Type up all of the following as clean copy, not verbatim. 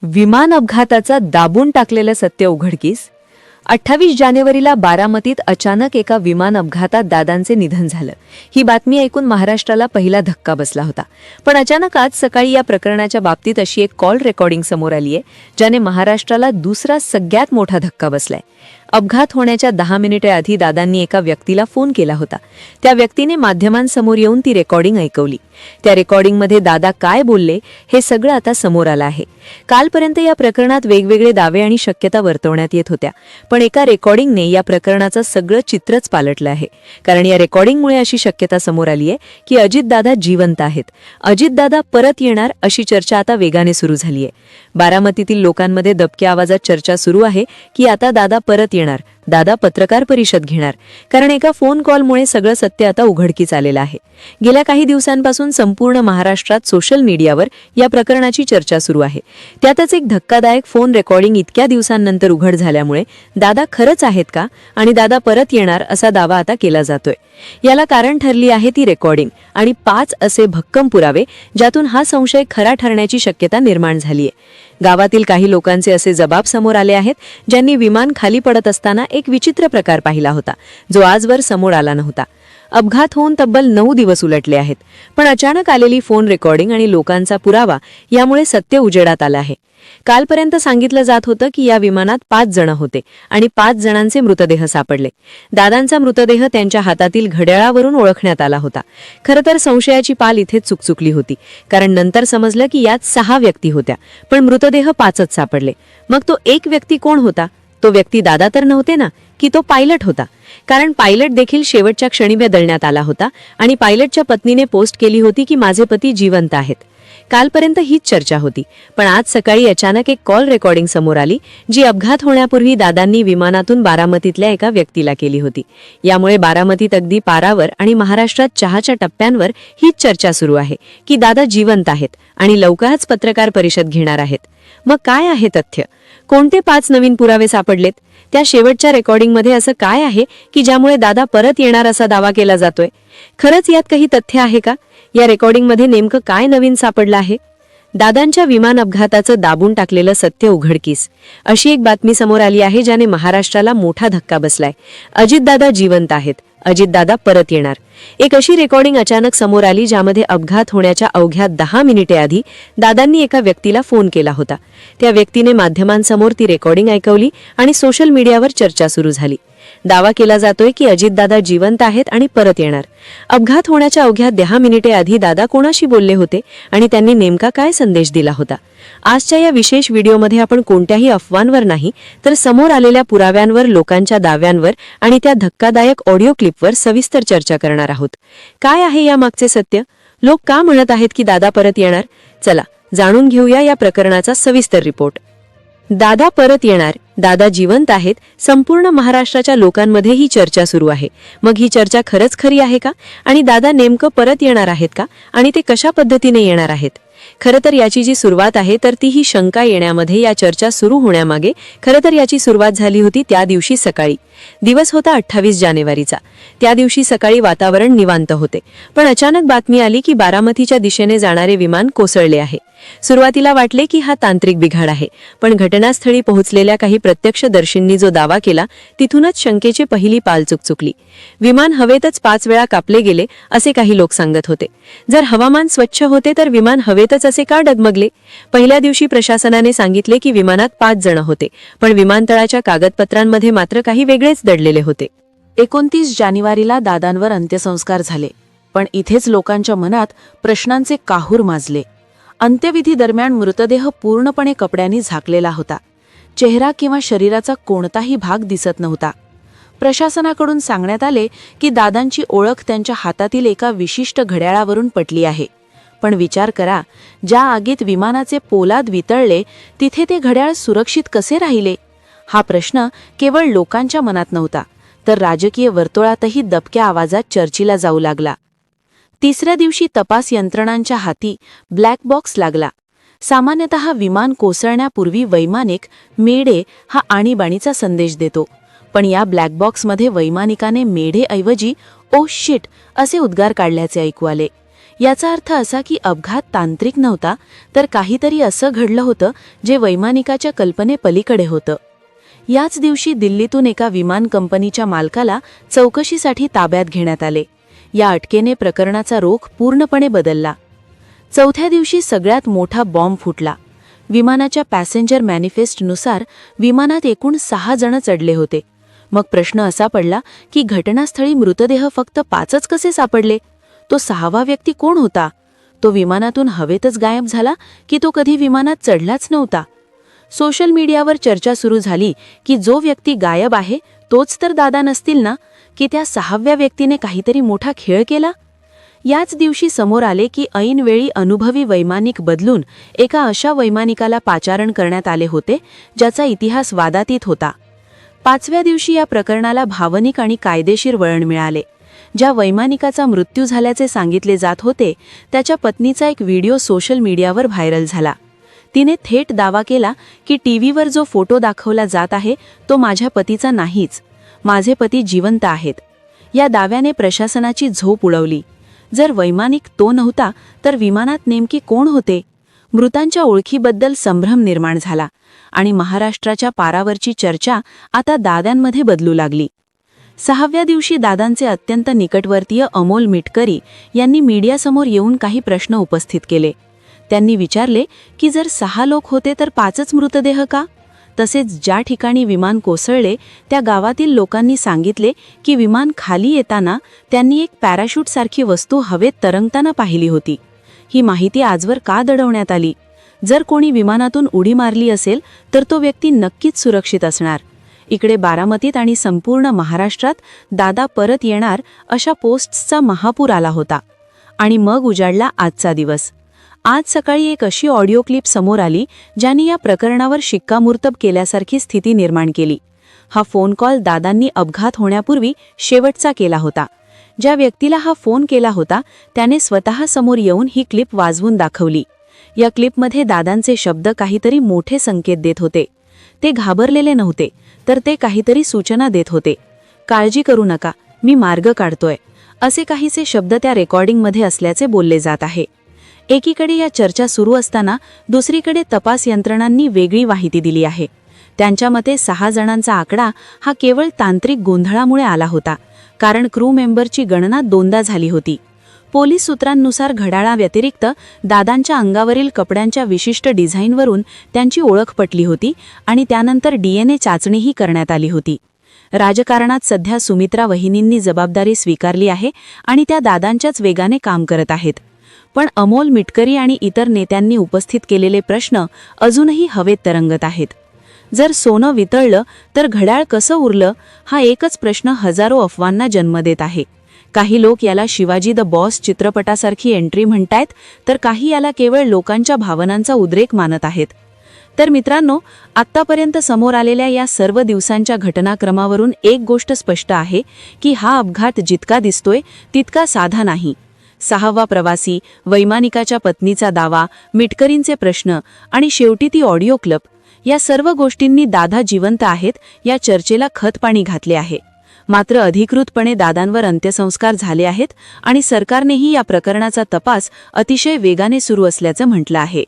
विमान अपघाताचा दाबून टाकलेलं सत्य उघडकीस. 28 जानेवारीला बारामतीत अचानक एका विमान अपघातात दादांचे निधन झालं. ही बातमी ऐकून महाराष्ट्राला पहिला धक्का बसला होता. पण अचानक आज सकाळी या प्रकरणाच्या बाबतीत अशी एक कॉल रेकॉर्डिंग समोर आली आहे, ज्याने महाराष्ट्राला दुसरा सगळ्यात मोठा धक्का बसलाय. अपघात होण्याच्या 10 मिनिटे आधी दादांनी एका व्यक्तीला फोन केला होता. त्या व्यक्तीने माध्यमांसमोर येऊन ती रेकॉर्डिंग ऐकवली. त्या रेकॉर्डिंगमध्ये दादा काय बोलले हे सगळं आता समोर आलं आहे. कालपर्यंत या प्रकरणात वेगवेगळे दावे आणि शक्यता वर्तवण्यात येत होत्या, पण एका रेकॉर्डिंगने या प्रकरणाचं सगळं चित्रच पालटलं आहे. कारण या रेकॉर्डिंगमुळे अशी शक्यता समोर आली आहे की अजितदादा जिवंत आहेत, अजितदादा परत येणार अशी चर्चा आता वेगाने सुरू झाली आहे. बारामतीतील लोकांमध्ये दबक्या आवाजात चर्चा सुरू आहे की आता दादा परत येणार, दादा पत्रकार परिषद घेणार. कारण एका फोन कॉलमुळे सगळं सत्य आता उघडकीस आलेलं आहे. गेल्या काही दिवसांपासून संपूर्ण महाराष्ट्रात सोशल मीडियावर या प्रकरणाची चर्चा सुरू आहे. त्यातच एक धक्कादायक फोन रेकॉर्डिंग इतक्या दिवसांनंतर उघड झाल्यामुळे दादा खरंच आहेत का आणि दादा परत येणार असा दावा आता केला जातोय. याला कारण ठरली आहे ती रेकॉर्डिंग आणि 5 असे भक्कम पुरावे, ज्यातून हा संशय खरा ठरण्याची शक्यता निर्माण झालीय. गावातील काही लोकांचे असे जबाब समोर आले आहेत, ज्यांनी विमान खाली पडत असताना एक विचित्र प्रकार पाहिला होता, जो आजवर समोर आला नव्हता. अपघात होऊन तब्बल 9 दिवस उलटले आहेत, पण अचानक आलेली फोन रेकॉर्डिंग आणि लोकांचा पुरावा यामुळे सत्य उजेडात आलं आहे. कालपर्यंत सांगितलं जात होतं की या विमानात 5 जण होते आणि 5 जणांचे मृतदेह सापडले. दादांचा मृतदेह त्यांच्या हातातील घड्याळावरून ओळखण्यात आला होता. खरं तर संशयाची पाल इथेच चुकचुकली होती, कारण नंतर समजलं की यात 6 व्यक्ती होत्या, पण मृतदेह 5च सापडले. मग तो एक व्यक्ती कोण होता? तो व्यक्ती दादा तर नव्हते ना, की तो पायलट होता? कारण पायलट देखील शेवटच्या क्षणी बदलण्यात आला होता आणि पायलटच्या पत्नीने पोस्ट केली होती की माझे पती जिवंत आहेत. कालपर्यंत हीच चर्चा होती, पण आज सकाळी अचानक एक कॉल रेकॉर्डिंग समोर आली, जी अपघात होण्यापूर्वी दादांनी विमानातून बारामतीतल्या एका व्यक्तीला केली होती. यामुळे बारामतीत अगदी पारावर आणि महाराष्ट्रात चहाच्या टप्प्यांवर हीच चर्चा सुरू आहे की दादा जिवंत आहेत आणि लवकरच पत्रकार परिषद घेणार आहेत. मग काय आहे तथ्य? कोणते 5 नवीन पुरावे सापडलेत? त्या शेवटच्या रेकॉर्डिंगमध्ये असं काय आहे की ज्यामुळे दादा परत येणार असा दावा केला जातोय? खरंच यात काही तथ्य आहे का? या रेकॉर्डिंगमध्ये नेमकं काय नवीन सापडलं आहे? दादांच्या विमान अपघाताचं दाबून टाकलेलं सत्य उघडकीस. अशी एक बातमी समोर आली आहे, ज्याने महाराष्ट्राला मोठा धक्का बसलाय. अजितदादा जिवंत आहेत, अजितदादा परत येणार. एक अशी रेकॉर्डिंग अचानक समोर आली, ज्यामध्ये अपघात होण्याच्या अवघ्या 10 मिनिटे आधी दादांनी एका व्यक्तीला फोन केला होता. त्या व्यक्तीने माध्यमांसमोर ती रेकॉर्डिंग ऐकवली आणि सोशल मीडियावर चर्चा सुरू झाली. दावा केला जातोय की अजितदादा जिवंत आहेत आणि परत येणार. अपघात होण्याच्या अवघ्या 10 मिनिटे आधी दादा कोणाशी बोलले होते आणि त्यांनी नेमका काय संदेश दिला होता? आजच्या या विशेष व्हिडिओमध्ये आपण कोणत्याही अफवांवर नाही, तर समोर आलेल्या पुराव्यांवर, लोकांच्या दाव्यांवर आणि त्या धक्कादायक ऑडिओ क्लिपवर सविस्तर चर्चा करणार आहोत. काय आहे यामागचे सत्य? लोक का म्हणत आहेत की दादा परत येणार? चला जाणून घेऊया या प्रकरणाचा सविस्तर रिपोर्ट. दादा परत येणार, दादा जिवंत आहेत, संपूर्ण महाराष्ट्राच्या लोकांमध्ये ही चर्चा सुरू आहे. मग ही चर्चा खरंच खरी आहे का? आणि दादा नेमकं परत येणार आहेत का? आणि ते कशा पद्धतीने येणार आहेत? खरं तर याची जी सुरुवात आहे, तर ती ही शंका येण्यामध्ये, या चर्चा सुरू होण्यामागे खरं तर याची सुरुवात झाली होती त्या दिवशी सकाळी. दिवस होता 28 जानेवारीचा. त्या दिवशी सकाळी वातावरण निवांत होते, पण अचानक बातमी आली की बारामतीच्या दिशेने जाणारे विमान कोसळले आहे. सुरुवातीला वाटले की हा तांत्रिक बिघाड आहे, पण घटनास्थळी पोहोचलेल्या काही प्रत्यक्षदर्शींनी जो दावा केला, तिथूनच शंकेची पहिली पाल चुकचुकली. विमान हवेतच 5 वेळा कापले गेले असे काही लोक सांगत होते. जर हवामान स्वच्छ होते तर विमान हवेतच असे का डगमगले? पहिल्या दिवशी प्रशासनाने सांगितले की विमानात 5 जण होते, पण विमानतळाच्या कागदपत्रांमध्ये मात्र काही वेगळेच दडलेले होते. 29 जानेवारीला दादांवर अंत्यसंस्कार झाले, पण इथेच लोकांच्या मनात प्रश्नांचे काहूर माजले. अंत्यविधी दरम्यान मृतदेह पूर्णपणे कपड्यांनी झाकलेला होता. चेहरा किंवा शरीराचा कोणताही भाग दिसत नव्हता. प्रशासनाकडून सांगण्यात आले की दादांची ओळख त्यांच्या हातातील एका विशिष्ट घड्याळावरून पटली आहे. पण विचार करा, ज्या आगीत विमानाचे पोलाद वितळले, तिथे ते घड्याळ सुरक्षित कसे राहिले? हा प्रश्न केवळ लोकांच्या मनात नव्हता, तर राजकीय वर्तुळातही दबक्या आवाजात चर्चेला जाऊ लागला. 3ऱ्या दिवशी तपास यंत्रणांच्या हाती ब्लॅक बॉक्स लागला. सामान्यतः विमान कोसळण्यापूर्वी वैमानिक मेढे हा आणीबाणीचा संदेश देतो, पण या ब्लॅक बॉक्समध्ये वैमानिकाने मेढेऐवजी ओ शिट असे उद्गार काढल्याचे ऐकू आले. याचा अर्थ असा की अपघात तांत्रिक नव्हता, तर काहीतरी असं घडलं होतं जे वैमानिकाच्या कल्पनेपलीकडे होतं. याच दिवशी दिल्लीतून एका विमान कंपनीच्या मालकाला चौकशीसाठी ताब्यात घेण्यात आले. या अटकेने प्रकरणाचा रोख पूर्णपणे बदलला. चौथ्या दिवशी सगळ्यात मोठा बॉम्ब फुटला. विमानाच्या पॅसेंजर मॅनिफेस्टनुसार विमानात एकूण 6 जण चढले होते. मग प्रश्न असा पडला की घटनास्थळी मृतदेह फक्त 5च कसे सापडले? तो 6वा व्यक्ती कोण होता? तो विमानातून हवेतच गायब झाला की तो कधी विमानात चढलाच नव्हता? सोशल मीडियावर चर्चा सुरू झाली की जो व्यक्ती गायब आहे तोच तर दादा नसतील ना, की त्या 6व्या व्यक्तीने काहीतरी मोठा खेळ केला? याच दिवशी समोर आले की ऐनवेळी अनुभवी वैमानिक बदलून एका अशा वैमानिकाला पाचारण करण्यात आले होते ज्याचा इतिहास वादातीत होता. 5व्या दिवशी या प्रकरणाला भावनिक आणि कायदेशीर वळण मिळाले. ज्या वैमानिकाचा मृत्यू झाल्याचे सांगितले जात होते त्याच्या पत्नीचा एक व्हिडिओ सोशल मीडियावर व्हायरल झाला. तिने थेट दावा केला की टीव्हीवर जो फोटो दाखवला जात आहे तो माझ्या पतीचा नाहीच, माझे पती जिवंत आहेत. या दाव्याने प्रशासनाची झोप उडवली. जर वैमानिक तो नव्हता तर विमानात नेमकी कोण होते? मृतांच्या ओळखीबद्दल संभ्रम निर्माण झाला आणि महाराष्ट्राच्या पारावरची चर्चा आता दाद्यांमध्ये बदलू लागली. 6व्या दिवशी दादांचे अत्यंत निकटवर्तीय अमोल मिटकरी यांनी मीडियासमोर येऊन काही प्रश्न उपस्थित केले. त्यांनी विचारले की जर 6 लोक होते तर 5च मृतदेह का? तसेच ज्या ठिकाणी विमान कोसळले त्या गावातील लोकांनी सांगितले की विमान खाली येताना त्यांनी एक पॅराशूटसारखी वस्तू हवेत तरंगताना पाहिली होती. ही माहिती आजवर का दडवण्यात आली? जर कोणी विमानातून उडी मारली असेल तर तो व्यक्ती नक्कीच सुरक्षित असणार. इकडे बारामतीत आणि संपूर्ण महाराष्ट्रात दादा परत येणार अशा पोस्ट्सचा महापूर आला होता. आणि मग उजाडला आजचा दिवस. आज सकाळी एक अशी ऑडिओ क्लिप समोर आली ज्याने या प्रकरणावर शिक्कामोर्तब केल्यासारखी स्थिती निर्माण केली. हा फोन कॉल दादांनी अपघात होण्यापूर्वी शेवटचा केला होता. ज्या व्यक्तीला हा फोन केला होता त्याने स्वतः समोर येऊन ही क्लिप वाजवून दाखवली. या क्लिपमध्ये दादांचे शब्द काहीतरी मोठे संकेत देत होते. ते घाबरलेले नव्हते, तर ते काहीतरी सूचना देत होते. काळजी करू नका, मी मार्ग काढतोय, असे काहीसे शब्द त्या रेकॉर्डिंगमध्ये असल्याचे बोलले जात आहे. एकीकडे या चर्चा सुरू असताना दुसरीकडे तपास यंत्रणांनी वेगळी माहिती दिली आहे. त्यांच्या मते 6 जणांचा आकडा हा केवळ तांत्रिक गोंधळामुळे आला होता, कारण क्रू मेंबरची गणना 2दा झाली होती. पोलीस सूत्रांनुसार घड्याळाव्यतिरिक्त दादांच्या अंगावरील कपड्यांच्या विशिष्ट डिझाईनवरून त्यांची ओळख पटली होती आणि त्यानंतर DNA चाचणीही करण्यात आली होती. राजकारणात सध्या सुमित्रा वहिनींनी जबाबदारी स्वीकारली आहे आणि त्या दादांच्याच वेगाने काम करत आहेत. पण अमोल मिटकरी आणि इतर नेत्यांनी उपस्थित केलेले प्रश्न अजूनही हवेत तरंगत आहेत. जर सोनं वितळलं तर घड्याळ कसं उरलं, हा एकच प्रश्न हजारो अफवांना जन्म देत आहे. काही लोक याला शिवाजी द बॉस चित्रपटासारखी एंट्री म्हणतायत, तर काही याला केवळ लोकांच्या भावनांचा उद्रेक मानत आहेत. तर मित्रांनो, आत्तापर्यंत समोर आलेल्या या सर्व दिवसांच्या घटनाक्रमावरून एक गोष्ट स्पष्ट आहे की हा अपघात जितका दिसतोय तितका साधा नाही. 6वा प्रवासी, वैमानिकाच्या पत्नीचा दावा, मिटकरींचे प्रश्न आणि शेवटी ती ऑडिओ क्लिप, या सर्व गोष्टींनी दादा जिवंत आहेत या चर्चेला खतपाणी घातले आहे. मात्र अधिकृतपणे दादांवर अंत्यसंस्कार झाले आहेत आणि सरकारनेही या प्रकरणाचा तपास अतिशय वेगाने सुरू असल्याचं म्हटलं आहे.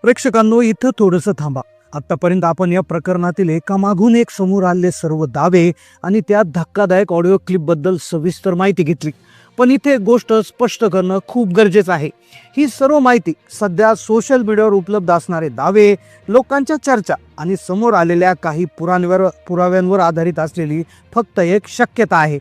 प्रेक्षकांनो, इथं थोडंसं थांबा. आतापर्यंत आपण या प्रकरणातील एकामागून एक समोर आलेले सर्व दावे आणि त्या धक्कादायक ऑडिओ क्लिपबद्दल सविस्तर माहिती घेतली. पण इथे एक गोष्ट स्पष्ट करणं खूप गरजेचं आहे. ही सर्व माहिती सध्या सोशल मीडियावर उपलब्ध असणारे दावे, लोकांच्या चर्चा आणि समोर आलेल्या काही पुराव्यांवर आधारित असलेली फक्त एक शक्यता आहे.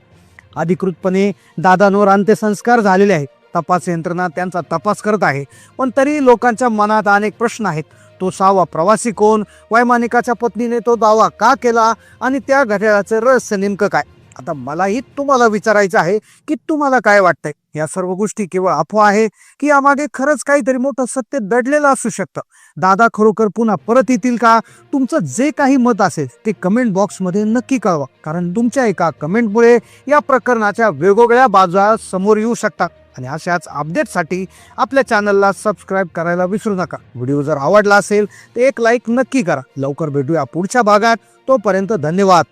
अधिकृतपणे दादांवर अंत्यसंस्कार झालेले आहेत. तपास यंत्रणा त्यांचा तपास करत आहे. पण तरी लोकांच्या मनात अनेक प्रश्न आहेत. तो 6वा प्रवासी कोण? वैमानिकाच्या पत्नीने तो दावा का केला? आणि त्या घड्याळाचं रहस्य नेमकं काय? आता मलाही तुम्हाला विचारायचं आहे की तुम्हाला काय वाटतंय? या सर्व गोष्टी केवळ अफवा आहे की यामागे खरंच काहीतरी मोठं सत्य दडलेलं असू शकतं? दादा खरोखर पुन्हा परत येतील का? तुमचं जे काही मत असेल ते कमेंट बॉक्समध्ये नक्की कळवा, कारण तुमच्या एका कमेंटमुळे या प्रकरणाच्या वेगवेगळ्या बाजू समोर येऊ शकतात. आणि अशाच अपडेटसाठी आपल्या चॅनलला सबस्क्राईब करायला विसरू नका. व्हिडिओ जर आवडला असेल तर एक लाईक नक्की करा. लवकर भेटूया पुढच्या भागात. तोपर्यंत धन्यवाद.